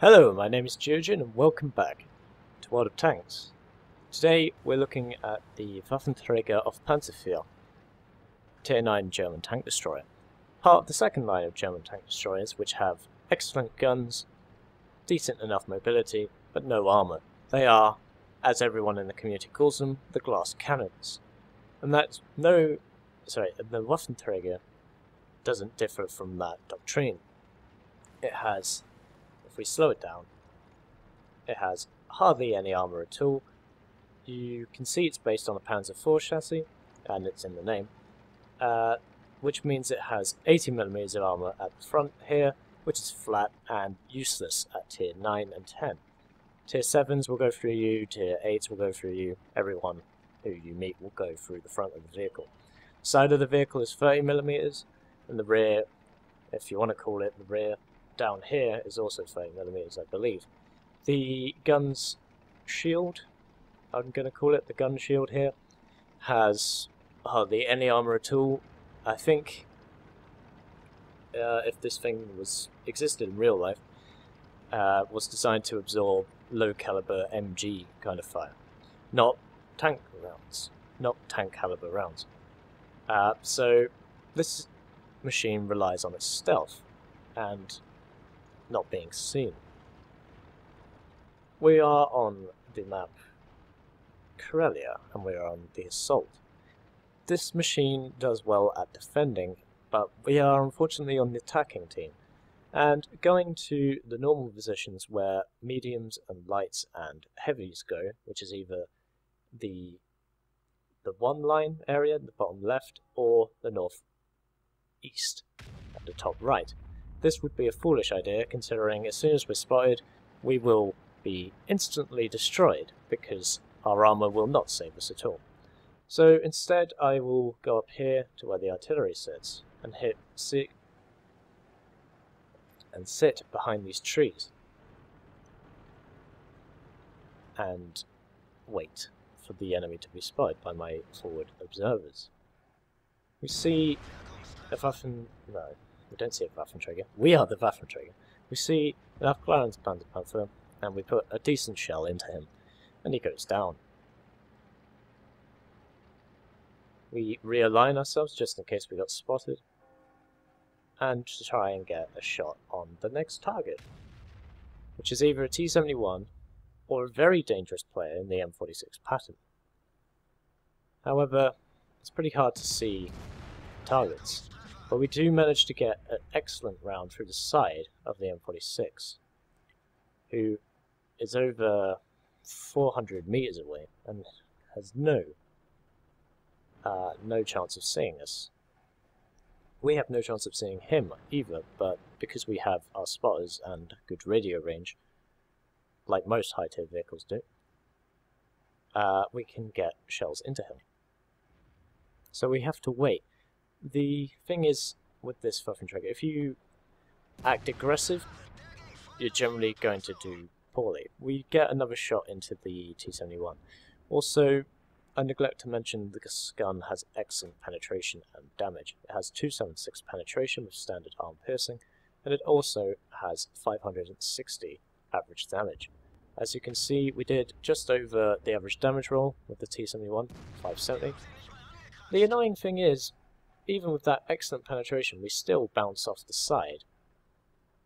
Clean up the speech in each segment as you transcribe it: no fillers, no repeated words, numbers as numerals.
Hello, my name is Geogen and welcome back to World of Tanks. Today we're looking at the WT Auf Panzer IV, Tier 9 German tank destroyer. Part of the second line of German tank destroyers which have excellent guns, decent enough mobility, but no armour. They are, as everyone in the community calls them, the glass cannons. And the WT doesn't differ from that doctrine. It has, if we slow it down, it has hardly any armour at all. You can see it's based on a Panzer IV chassis, and it's in the name, which means it has 80mm of armour at the front here, which is flat and useless at Tier 9 and 10. Tier 7s will go through you, Tier 8s will go through you, everyone who you meet will go through the front of the vehicle. The side of the vehicle is 30mm, and the rear, if you want to call it the rear, down here is also 30mm, I believe. The gun's shield, I'm going to call it the gun shield here, has hardly any armour at all. I think if this thing existed in real life, was designed to absorb low caliber MG kind of fire, not tank rounds, not tank caliber rounds. So this machine relies on its stealth and not being seen. We are on the map Karelia and we are on the assault. This machine does well at defending, but we are unfortunately on the attacking team, and going to the normal positions where mediums and lights and heavies go, which is either the one line area at the bottom left or the north east at the top right. This would be a foolish idea, considering as soon as we're spotted, we will be instantly destroyed, because our armour will not save us at all. So instead I will go up here to where the artillery sits, and sit behind these trees, and wait for the enemy to be spotted by my forward observers. We see a we don't see a Waffenträger. We are the Waffenträger. We see an Afghan's Panzer IV, and we put a decent shell into him, and he goes down. We realign ourselves just in case we got spotted, and try and get a shot on the next target, which is either a T-71 or a very dangerous player in the M46 pattern. However, it's pretty hard to see targets, but we do manage to get an excellent round through the side of the M46, who is over 400 meters away and has no chance of seeing us. We have no chance of seeing him either, but because we have our spotters and good radio range, like most high-tier vehicles do, we can get shells into him. So we have to wait. The thing is, with this Waffenträger, if you act aggressive, you're generally going to do poorly. We get another shot into the T-71. Also, I neglect to mention this gun has excellent penetration and damage. It has 276 penetration with standard arm piercing, and it also has 560 average damage. As you can see, we did just over the average damage roll with the T-71, 570. The annoying thing is, even with that excellent penetration, we still bounce off the side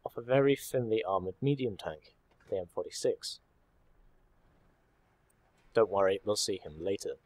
of a very thinly armoured medium tank, the M46. Don't worry, we'll see him later.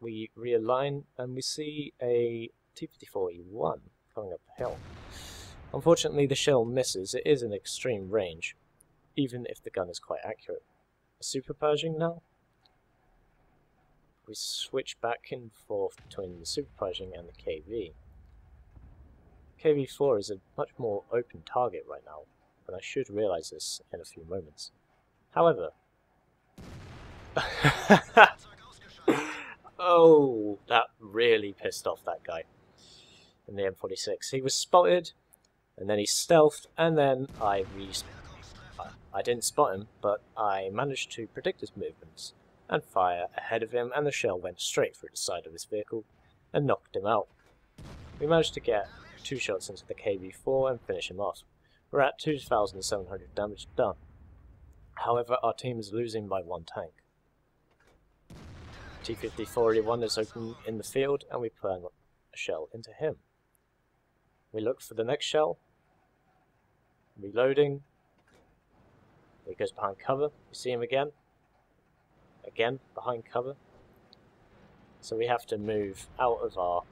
We realign and we see a T-54E1 coming up the hill. Unfortunately, the shell misses. It is in extreme range, even if the gun is quite accurate. Super Pershing now. We switch back and forth between the Super Pershing and the KV. KV-4 is a much more open target right now, and I should realise this in a few moments. However, oh, that really pissed off that guy in the M46. He was spotted, and then he stealthed, and then I didn't spot him, but I managed to predict his movements and fire ahead of him, and the shell went straight through the side of his vehicle and knocked him out. We managed to get 2 shots into the KV-4 and finish him off. We're at 2,700 damage done. However, our team is losing by 1 tank. T-54-1 is open in the field, and we plan a shell into him. We look for the next shell. Reloading. He goes behind cover. You see him again. Again, behind cover. So we have to move out of our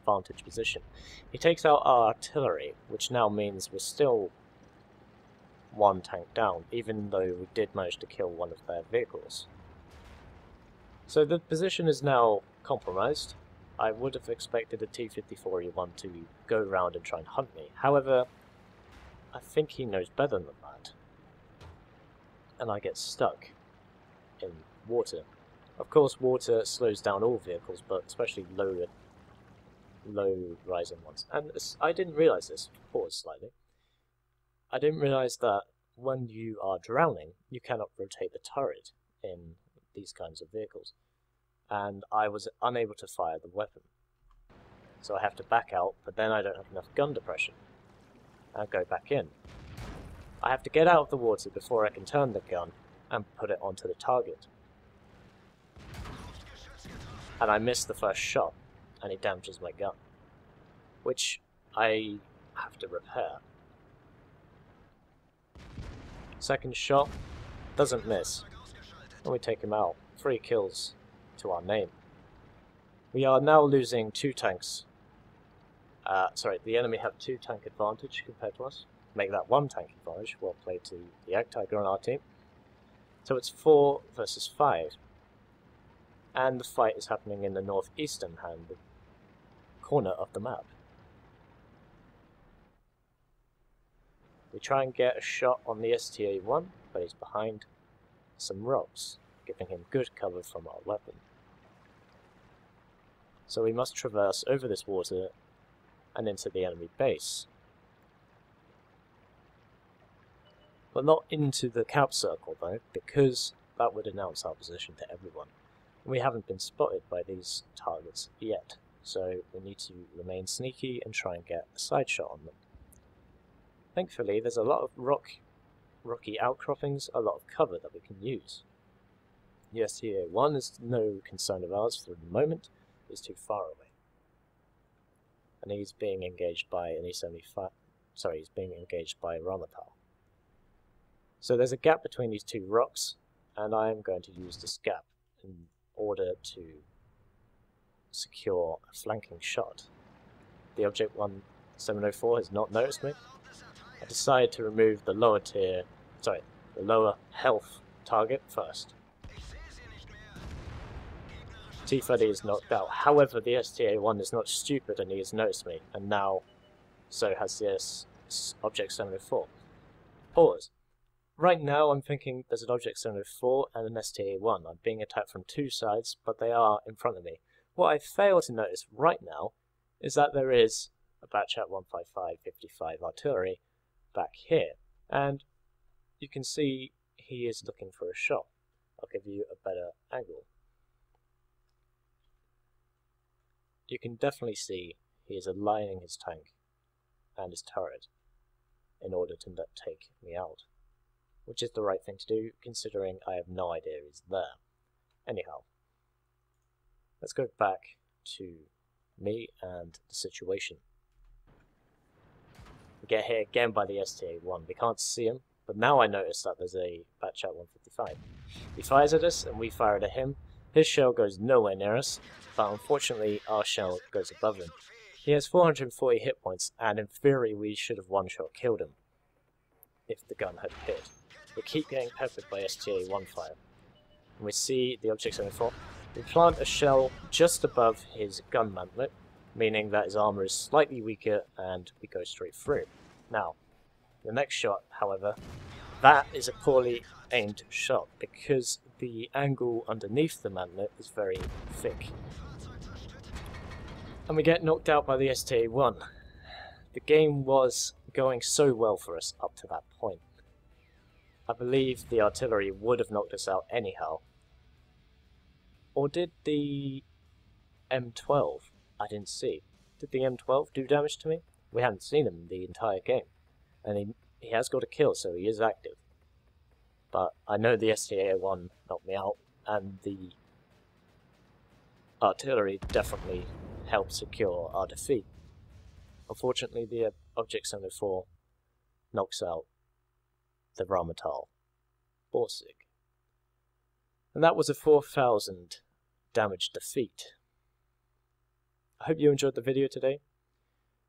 vantage position. He takes out our artillery, which now means we're still 1 tank down, even though we did manage to kill one of their vehicles. So the position is now compromised. I would have expected a T-54-1 to go round and try and hunt me. However, I think he knows better than that. And I get stuck in water. Of course, water slows down all vehicles, but especially low rising ones. And I didn't realise this. Pause slightly. I didn't realise that when you are drowning, you cannot rotate the turret in these kinds of vehicles. And I was unable to fire the weapon. So I have to back out, but then I don't have enough gun depression. And go back in. I have to get out of the water before I can turn the gun and put it onto the target. And I miss the first shot, and it damages my gun, which I have to repair. Second shot, doesn't miss, and we take him out. 3 kills to our name. We are now losing 2 tanks. The enemy have 2 tank advantage compared to us. Make that 1 tank advantage. Well played to the Ag Tiger on our team. So it's 4 versus 5. And the fight is happening in the northeastern corner of the map. We try and get a shot on the STA-1, but he's behind some rocks, giving him good cover from our weapon. So we must traverse over this water and into the enemy base. But not into the cap circle though, because that would announce our position to everyone. We haven't been spotted by these targets yet, so we need to remain sneaky and try and get a side shot on them. Thankfully, there's a lot of rocky outcroppings, a lot of cover that we can use. The STA-1 is no concern of ours for the moment, he's too far away. And he's being engaged by an E-75, he's being engaged by Ramatal. So there's a gap between these 2 rocks, and I am going to use this gap in order to secure a flanking shot. The Object 1704 has not noticed me. I decide to remove the lower health target first. T-30 is knocked out. However, the STA-1 is not stupid and he has noticed me, and now so has this Object 704. Pause. Right now I'm thinking there's an Object 704 and an STA-1. I'm being attacked from 2 sides, but they are in front of me. What I fail to notice right now is that there is a Batchat 155-55 artillery back here, and you can see he is looking for a shot. I'll give you a better angle. You can definitely see he is aligning his tank and his turret in order to take me out, which is the right thing to do considering I have no idea he's there. Anyhow, let's go back to me and the situation. We get hit again by the STA-1. We can't see him, but now I notice that there's a Batchat 155. He fires at us and we fire at him. His shell goes nowhere near us, but unfortunately our shell goes above him. He has 440 hit points, and in theory we should have one-shot killed him if the gun had hit. We keep getting peppered by STA-1 fire. And we see the Object 74. We plant a shell just above his gun mantlet, meaning that his armor is slightly weaker and we go straight through. Now, the next shot, however, that is a poorly aimed shot because the angle underneath the mantlet is very thick. And we get knocked out by the STA-1. The game was going so well for us up to that point. I believe the artillery would have knocked us out anyhow. Or did the M12? I didn't see. Did the M12 do damage to me? We hadn't seen him the entire game. And he he has got a kill, so he is active. But I know the STA-1 knocked me out, and the artillery definitely helped secure our defeat. Unfortunately, the Object 74 knocks out the Rheinmetall Borsig. And that was a 4,000 damage defeat. I hope you enjoyed the video today.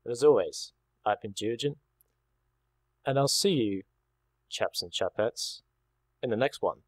And as always, I've been Geogen, and I'll see you, chaps and chapettes, in the next one.